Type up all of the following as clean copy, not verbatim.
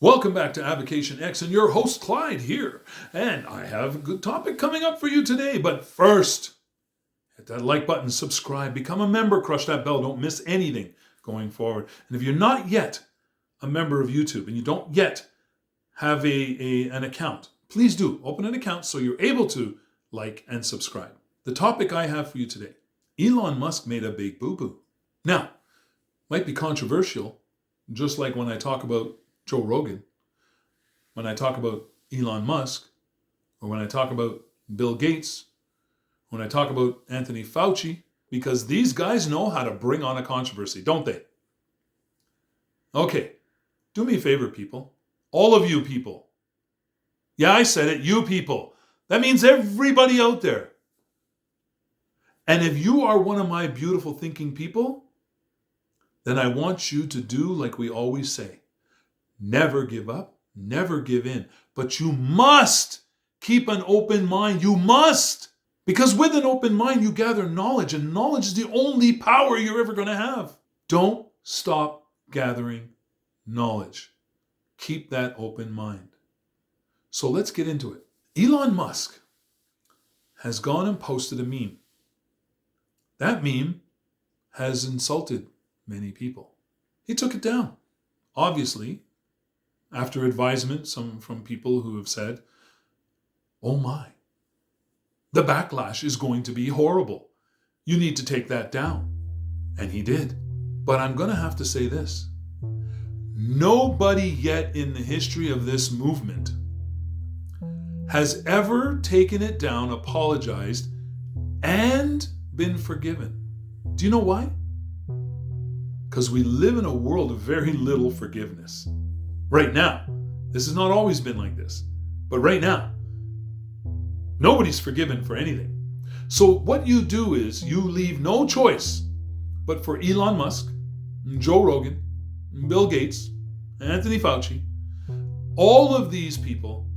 Welcome back to Advocation X and your host Clyde here. And I have a good topic coming up for you today. But first, hit that like button, subscribe, become a member, crush that bell. Don't miss anything going forward. And if you're not yet a member of YouTube and you don't yet have an account, please do open an account so you're able to like and subscribe. The topic I have for you today, Elon Musk made a big boo-boo. Now, might be controversial, just like when I talk about Joe Rogan, when I talk about Elon Musk, or when I talk about Bill Gates, when I talk about Anthony Fauci, because these guys know how to bring on a controversy, don't they? Okay, do me a favor, people. All of you people. Yeah, I said it, you people. That means everybody out there. And if you are one of my beautiful thinking people, then I want you to do like we always say. Never give up, never give in. But you must keep an open mind. You must. Because with an open mind, you gather knowledge. And knowledge is the only power you're ever going to have. Don't stop gathering knowledge. Keep that open mind. So let's get into it. Elon Musk has gone and posted a meme. That meme has insulted many people. He took it down. Obviously, after advisement from people who have said, oh my, the backlash is going to be horrible. You need to take that down. And he did. But I'm going to have to say this. Nobody yet in the history of this movement has ever taken it down, apologized, and been forgiven. Do you know why? Because we live in a world of very little forgiveness. Right now, this has not always been like this, but right now, nobody's forgiven for anything. So what you do is you leave no choice but for Elon Musk, Joe Rogan, Bill Gates, Anthony Fauci, all of these people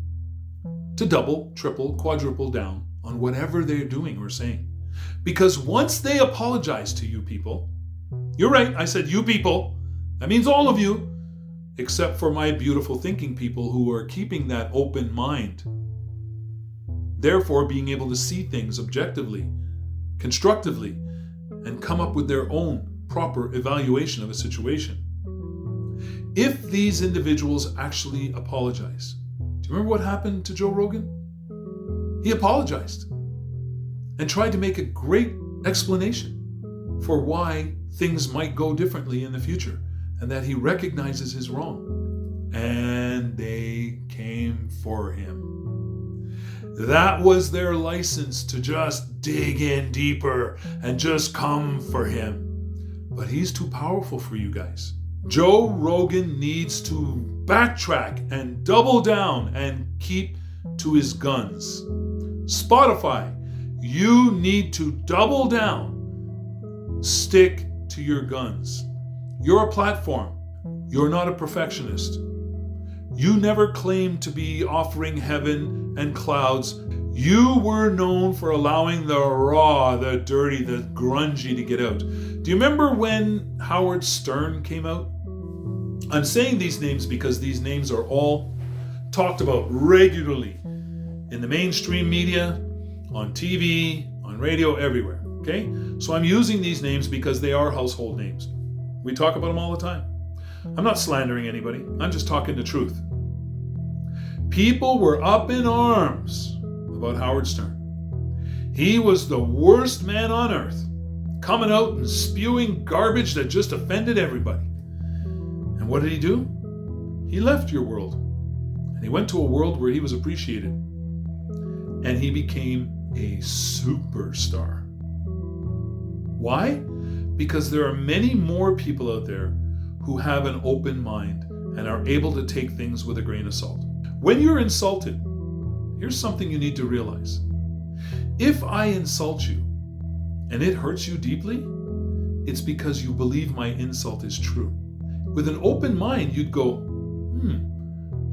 to double, triple, quadruple down on whatever they're doing or saying. Because once they apologize to you people, you're right, I said you people, that means all of you, except for my beautiful thinking people who are keeping that open mind. Therefore, being able to see things objectively, constructively, and come up with their own proper evaluation of a situation. If these individuals actually apologize, do you remember what happened to Joe Rogan? He apologized and tried to make a great explanation for why things might go differently in the future. And that he recognizes his wrong. And they came for him. That was their license to just dig in deeper and just come for him. But he's too powerful for you guys. Joe Rogan needs to backtrack and double down and keep to his guns. Spotify, you need to double down. Stick to your guns. You're a platform. You're not a perfectionist. You never claimed to be offering heaven and clouds. You were known for allowing the raw, the dirty, the grungy to get out. Do you remember when Howard Stern came out? I'm saying these names because these names are all talked about regularly in the mainstream media, on TV, on radio, everywhere. Okay? So I'm using these names because they are household names. We talk about them all the time. I'm not slandering anybody. I'm just talking the truth. People were up in arms about Howard Stern. He was the worst man on earth, coming out and spewing garbage that just offended everybody. And what did he do? He left your world. And he went to a world where he was appreciated. And he became a superstar. Why? Because there are many more people out there who have an open mind and are able to take things with a grain of salt. When you're insulted, here's something you need to realize. If I insult you and it hurts you deeply, it's because you believe my insult is true. With an open mind, you'd go,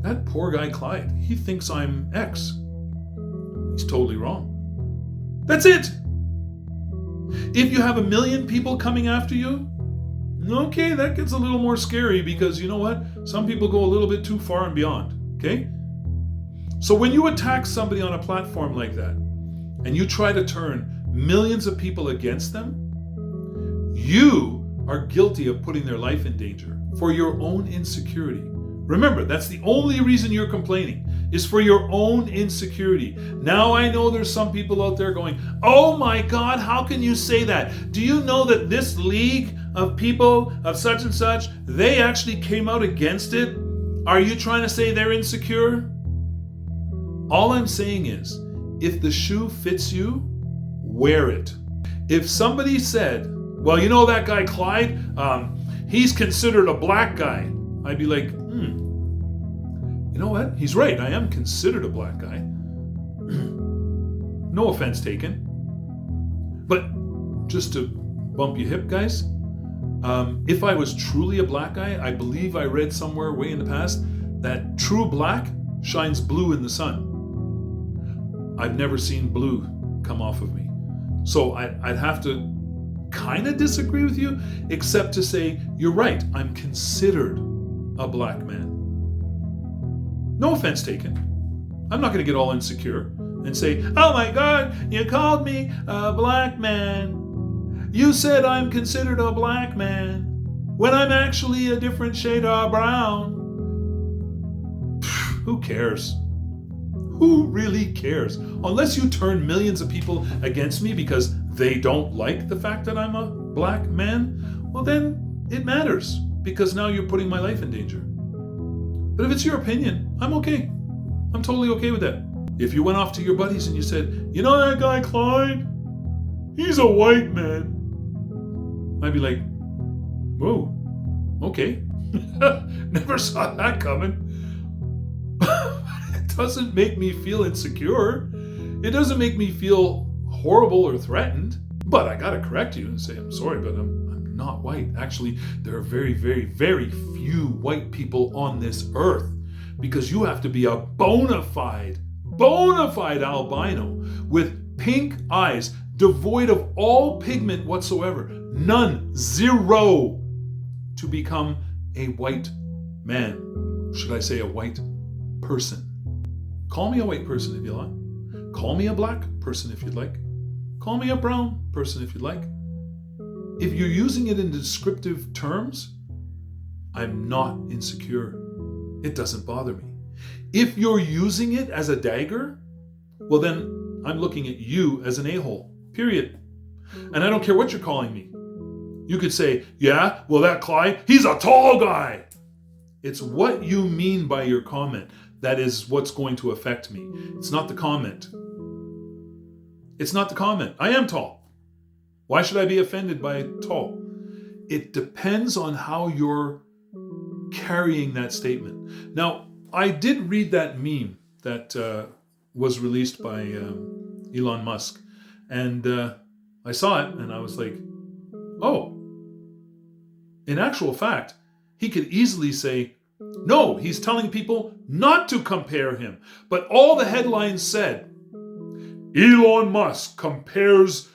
that poor guy Clyde, he thinks I'm X. He's totally wrong. That's it. If you have 1 million people coming after you, okay, that gets a little more scary because you know what? Some people go a little bit too far and beyond, okay? So when you attack somebody on a platform like that, and you try to turn millions of people against them, you are guilty of putting their life in danger for your own insecurity. Remember, that's the only reason you're complaining, is for your own insecurity. Now I know there's some people out there going, oh my God, how can you say that? Do you know that this league of people of such and such, they actually came out against it? Are you trying to say they're insecure? All I'm saying is, if the shoe fits you, wear it. If somebody said, well, you know that guy Clyde, he's considered a black guy, I'd be like, you know what? He's right. I am considered a black guy. No offense taken. But just to bump your hip, guys, if I was truly a black guy, I believe I read somewhere way in the past that true black shines blue in the sun. I've never seen blue come off of me. So I'd have to kind of disagree with you, except to say, you're right, I'm considered a black man. No offense taken. I'm not going to get all insecure and say, oh my God, you called me a black man. You said I'm considered a black man when I'm actually a different shade of brown. Who cares? Who really cares? Unless you turn millions of people against me because they don't like the fact that I'm a black man, well then it matters, because now you're putting my life in danger. But if it's your opinion, I'm okay. I'm totally okay with that. If you went off to your buddies and you said, you know that guy Clyde? He's a white man. I'd be like, whoa, okay. Never saw that coming. It doesn't make me feel insecure. It doesn't make me feel horrible or threatened. But I gotta correct you and say, I'm sorry, but I'm not white. Actually, there are very, very, very few white people on this earth, because you have to be a bona fide albino with pink eyes, devoid of all pigment whatsoever, none, zero, to become a white man. Should I say a white person? Call me a white person if you like. Call me a black person if you'd like. Call me a brown person if you'd like. If you're using it in descriptive terms, I'm not insecure. It doesn't bother me. If you're using it as a dagger, well then I'm looking at you as an a-hole, period. And I don't care what you're calling me. You could say, yeah, well that Clyde, he's a tall guy. It's what you mean by your comment that is what's going to affect me. It's not the comment. It's not the comment. I am tall. Why should I be offended by tall? It depends on how you're carrying that statement. Now, I did read that meme that was released by Elon Musk, and I saw it and I was like, oh, in actual fact, he could easily say, no, he's telling people not to compare him. But all the headlines said, Elon Musk compares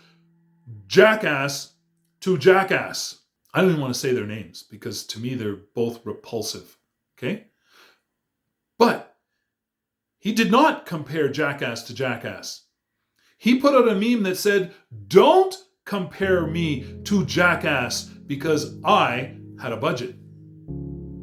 jackass to jackass. I don't even want to say their names because to me they're both repulsive, okay? But he did not compare jackass to jackass. He put out a meme that said, don't compare me to jackass because I had a budget.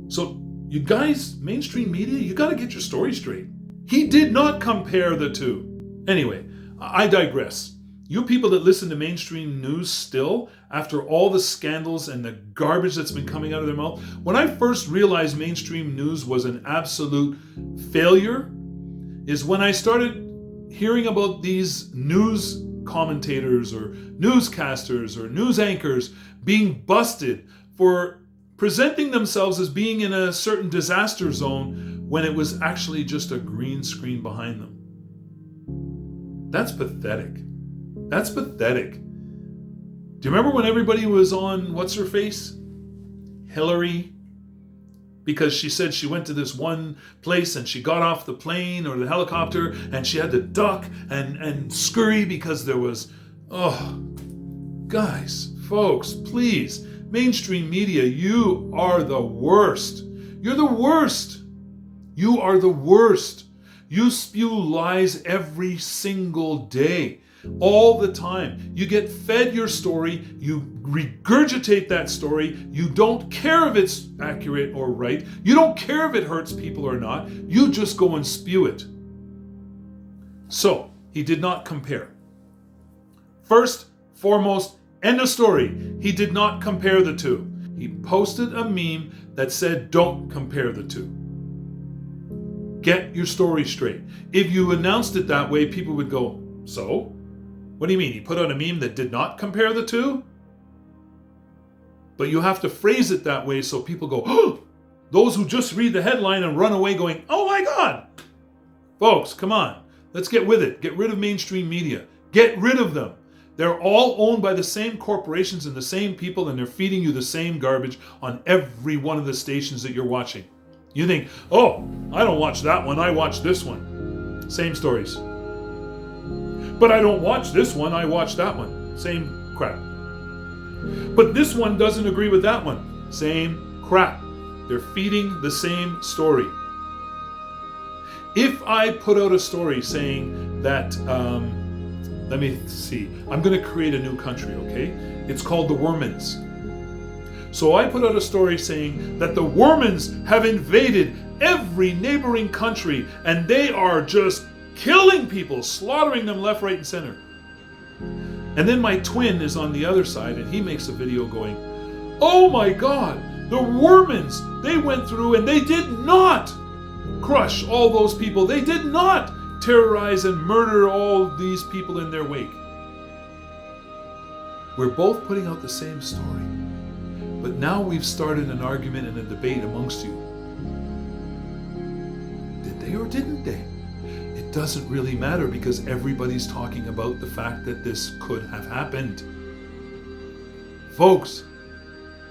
So you guys, mainstream media, you got to get your story straight. He did not compare the two. Anyway, I digress. You people that listen to mainstream news still, after all the scandals and the garbage that's been coming out of their mouth, when I first realized mainstream news was an absolute failure, is when I started hearing about these news commentators or newscasters or news anchors being busted for presenting themselves as being in a certain disaster zone when it was actually just a green screen behind them. That's pathetic. That's pathetic. Do you remember when everybody was on what's her face? Hillary? Because she said she went to this one place and she got off the plane or the helicopter and she had to duck and scurry because there was, guys, folks, please, mainstream media, you are the worst. You're the worst. You are the worst. You spew lies every single day, all the time. You get fed your story, you regurgitate that story, you don't care if it's accurate or right, you don't care if it hurts people or not, you just go and spew it. So, he did not compare. First, foremost, end of story. He did not compare the two. He posted a meme that said, don't compare the two. Get your story straight. If you announced it that way, people would go, so? What do you mean? He put out a meme that did not compare the two? But you have to phrase it that way so people go, oh! Those who just read the headline and run away going, oh my God! Folks, come on. Let's get with it. Get rid of mainstream media. Get rid of them. They're all owned by the same corporations and the same people, and they're feeding you the same garbage on every one of the stations that you're watching. You think, oh, I don't watch that one, I watch this one. Same stories. But I don't watch this one, I watch that one. Same crap. But this one doesn't agree with that one. Same crap. They're feeding the same story. If I put out a story saying that, let me see, I'm going to create a new country, okay? It's called the Wormans. So I put out a story saying that the Wormans have invaded every neighboring country and they are just killing people, slaughtering them left, right, and center. And then my twin is on the other side and he makes a video going, oh my God, the Wormans, they went through and they did not crush all those people. They did not terrorize and murder all these people in their wake. We're both putting out the same story. But now we've started an argument and a debate amongst you. Did they or didn't they? It doesn't really matter because everybody's talking about the fact that this could have happened. Folks,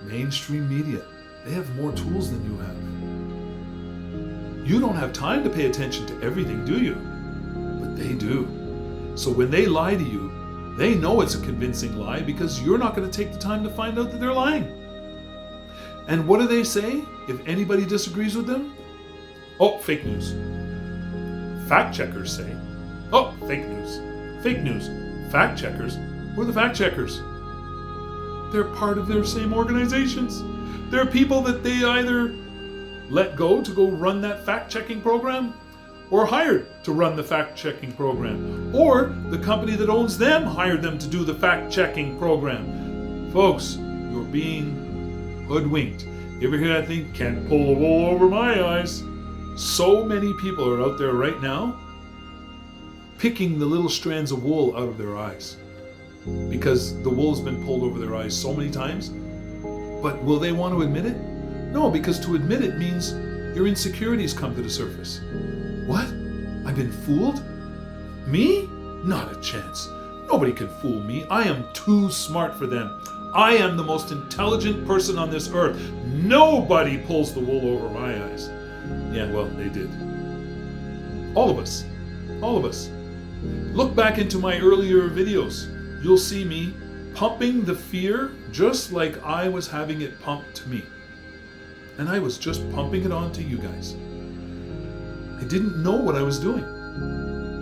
mainstream media, they have more tools than you have. You don't have time to pay attention to everything, do you? But they do. So when they lie to you, they know it's a convincing lie because you're not going to take the time to find out that they're lying. And what do they say if anybody disagrees with them? Oh, fake news. Fact checkers say, oh, fake news. Fake news. Fact checkers? Who are the fact checkers? They're part of their same organizations. They're people that they either let go to go run that fact-checking program or hired to run the fact-checking program. Or the company that owns them hired them to do the fact-checking program. Folks, you're being hoodwinked. You ever hear that thing? Can't pull the wool over my eyes. So many people are out there right now picking the little strands of wool out of their eyes because the wool's been pulled over their eyes so many times. But will they want to admit it? No, because to admit it means your insecurities come to the surface. What? I've been fooled? Me? Not a chance. Nobody can fool me. I am too smart for them. I am the most intelligent person on this earth. Nobody pulls the wool over my eyes. Yeah, well, they did. All of us. All of us. Look back into my earlier videos. You'll see me pumping the fear just like I was having it pumped to me. And I was just pumping it on to you guys. I didn't know what I was doing.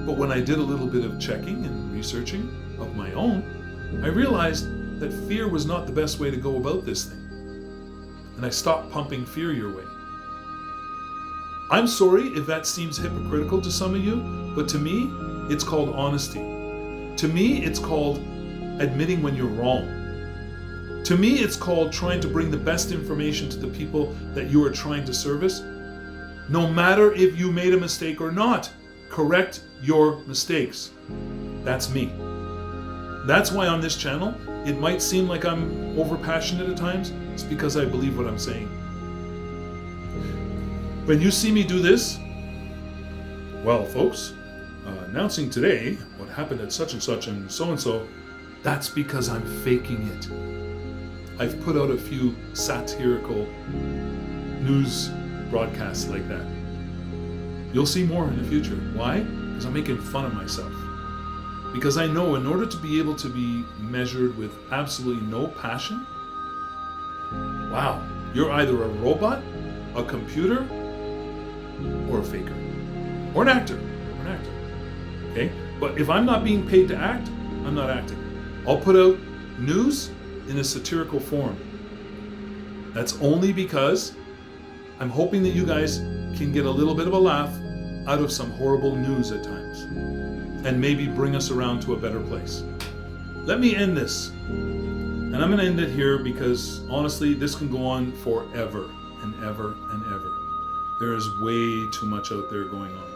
But when I did a little bit of checking and researching of my own, I realized that fear was not the best way to go about this thing. And I stopped pumping fear your way. I'm sorry if that seems hypocritical to some of you, but to me, it's called honesty. To me, it's called admitting when you're wrong. To me, it's called trying to bring the best information to the people that you are trying to service. No matter if you made a mistake or not, correct your mistakes. That's me. That's why on this channel, it might seem like I'm overpassionate at times. It's because I believe what I'm saying. When you see me do this, well, folks, announcing today what happened at such and so, that's because I'm faking it. I've put out a few satirical news broadcasts like that. You'll see more in the future. Why? Because I'm making fun of myself. Because I know in order to be able to be measured with absolutely no passion, wow, you're either a robot, a computer or a faker or an actor. Okay? But if I'm not being paid to act, I'm not acting. I'll put out news in a satirical form. That's only because I'm hoping that you guys can get a little bit of a laugh out of some horrible news at times and maybe bring us around to a better place. Let me end this. And I'm going to end it here because honestly, this can go on forever and ever and ever. There is way too much out there going on,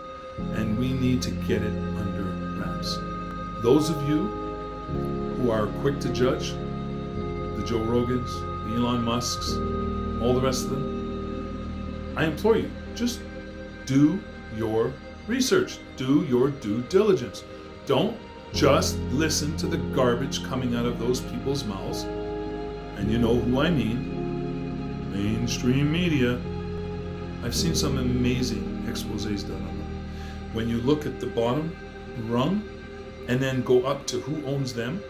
and we need to get it under wraps. Those of you who are quick to judge, the Joe Rogans, the Elon Musks, all the rest of them, I implore you, just do your research, do your due diligence. Don't just listen to the garbage coming out of those people's mouths. And you know who I mean, mainstream media. I've seen some amazing exposés done on them. When you look at the bottom rung and then go up to who owns them,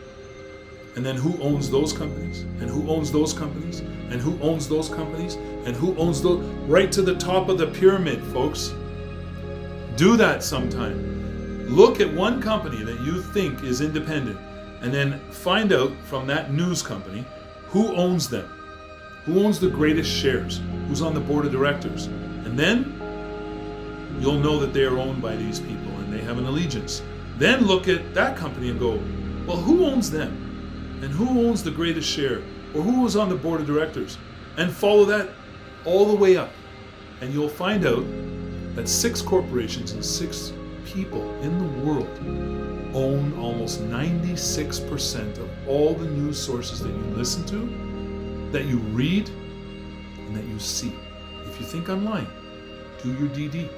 and then who owns those companies, and who owns those companies, and who owns those companies, and who owns those, right to the top of the pyramid, folks. Do that sometime. Look at one company that you think is independent, and then find out from that news company who owns them, who owns the greatest shares, who's on the board of directors. And then you'll know that they are owned by these people and they have an allegiance. Then look at that company and go, well, who owns them? And who owns the greatest share? Or who was on the board of directors? And follow that all the way up. And you'll find out that 6 corporations and 6 people in the world own almost 96% of all the news sources that you listen to, that you read, and that you see. If you think I'm lying, do your DD.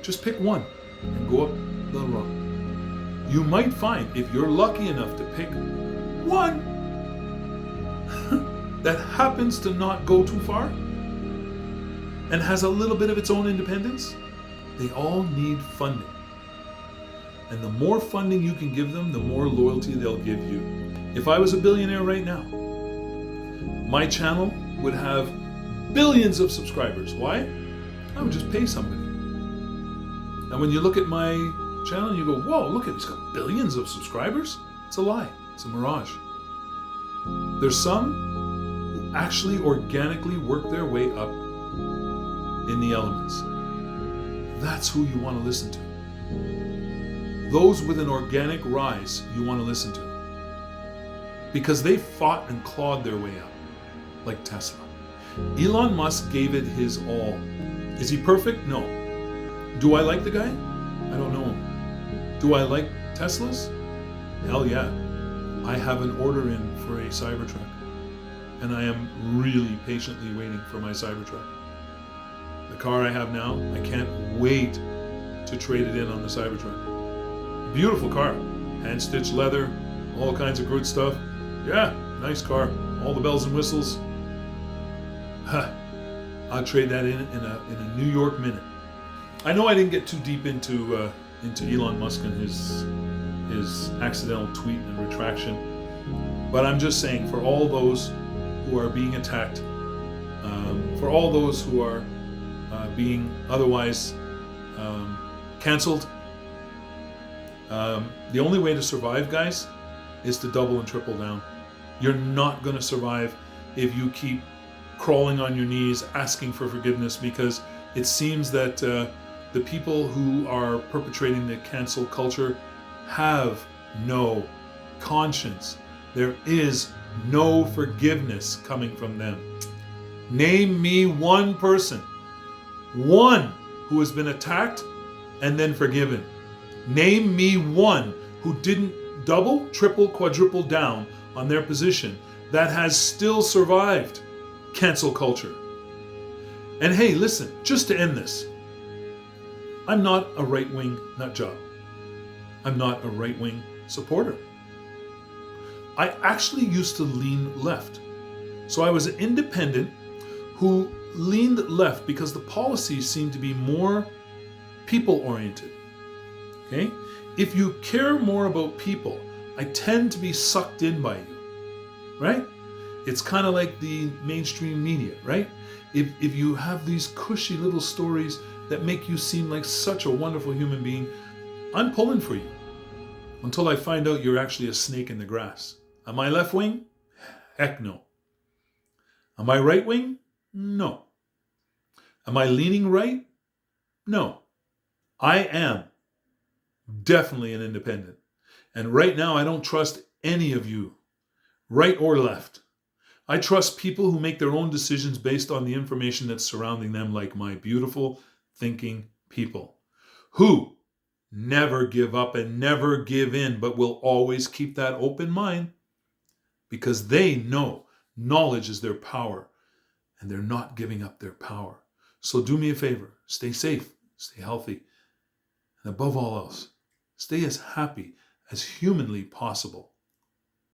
Just pick one and go up the rung. You might find, if you're lucky enough to pick one that happens to not go too far and has a little bit of its own independence, they all need funding. And the more funding you can give them, the more loyalty they'll give you. If I was a billionaire right now, my channel would have billions of subscribers. Why? I would just pay somebody. And when you look at my channel, you go, whoa, look at it, it's got billions of subscribers. It's a lie. It's a mirage. There's some who actually organically work their way up in the elements. That's who you want to listen to. Those with an organic rise you want to listen to. Because they fought and clawed their way up, like Tesla. Elon Musk gave it his all. Is he perfect? No. Do I like the guy? I don't know him. Do I like Teslas? Hell yeah. I have an order in for a Cybertruck. And I am really patiently waiting for my Cybertruck. The car I have now, I can't wait to trade it in on the Cybertruck. Beautiful car. Hand-stitched leather, all kinds of good stuff. Yeah, nice car. All the bells and whistles. I'll trade that in a New York minute. I know I didn't get too deep into Elon Musk and his accidental tweet and retraction, but I'm just saying, for all those who are being attacked, for all those who are being otherwise canceled, the only way to survive, guys, is to double and triple down. You're not going to survive if you keep crawling on your knees asking for forgiveness, because it seems that the people who are perpetrating the cancel culture have no conscience. There is no forgiveness coming from them. Name me one person, one who has been attacked and then forgiven. Name me one who didn't double, triple, quadruple down on their position that has still survived cancel culture. And hey, listen, just to end this, I'm not a right-wing nut job. I'm not a right-wing supporter. I actually used to lean left. So I was an independent who leaned left because the policies seemed to be more people-oriented. Okay? If you care more about people, I tend to be sucked in by you, right? It's kind of like the mainstream media, right? If you have these cushy little stories that make you seem like such a wonderful human being, I'm pulling for you until I find out you're actually a snake in the grass. Am I left wing? Heck no. Am I right wing? No. Am I leaning right? No. I am definitely an independent. And right now, I don't trust any of you, right or left. I trust people who make their own decisions based on the information that's surrounding them, like my beautiful, thinking people, who never give up and never give in, but will always keep that open mind because they know knowledge is their power and they're not giving up their power. So do me a favor, stay safe, stay healthy, and above all else, stay as happy as humanly possible.